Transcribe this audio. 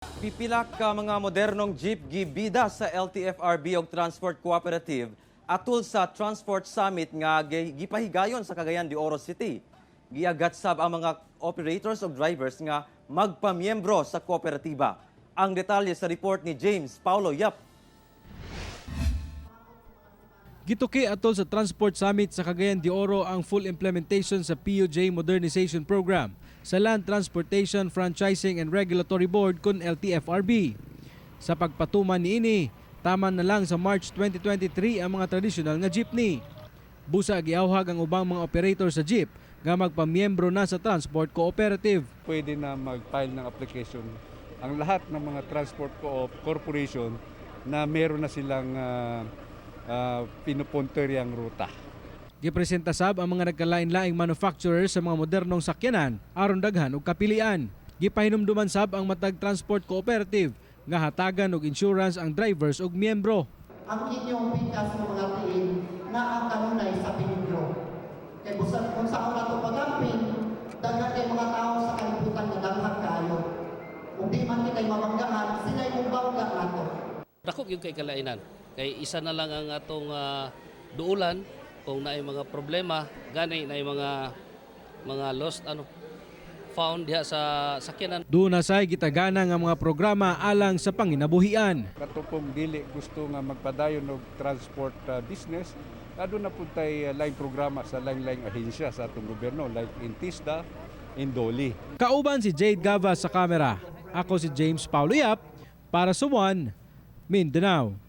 Pipila ka mga modernong jeep gibida sa LTFRB og Transport Cooperative atul sa Transport Summit nga gipahigayon sa Cagayan de Oro City. Giagat sab ang mga operators of drivers nga magpamiyembro sa kooperatiba. Ang detalye sa report ni James Paulo Yap. Gituki atol sa Transport Summit sa Cagayan de Oro ang full implementation sa PUJ Modernization Program sa Land Transportation Franchising and Regulatory Board kun LTFRB. Sa pagpatuman niini, tama na lang sa March 2023 ang mga tradisyonal nga jeepney. Busa giawhag ang ubang mga operator sa jeep nga magpamiyembro na sa Transport Cooperative. Pwede na mag-file ng application ang lahat ng mga transport corporation na meron na silang pinupunteryang ruta. Gipresenta sab ang mga nagkalain-laing manufacturers sa mga modernong sakyanan aron daghan og kapilian. Gipahinumduman sab ang matag Transport Cooperative nga hatagan og insurance ang drivers ug miyembro. Ang inyong bigas ng mga tiin na ang kanunay sa peligro. Kay busan kung saan nato pagamping, daghan kay mga tao sa kalibutan nga daghang kayo. Kung di man kitay mabanggaan, sila'y mong bangga nato. Dako yung kay kalainan. Kay isa na lang ang atong duulan kung naay mga problema, gani naay mga lost found diha sa sakyanan. Doon na say gitagana nga mga programa alang sa panginabuhian. Katupong dili gusto nga magpadayon og transport business, lalo na po tay line programa sa lain-laing ahensya sa atong gobyerno like in TISDA, in DOLI. Kauban si Jade Gava sa kamera. Ako si James Paulo Yap para sa One Mindanao.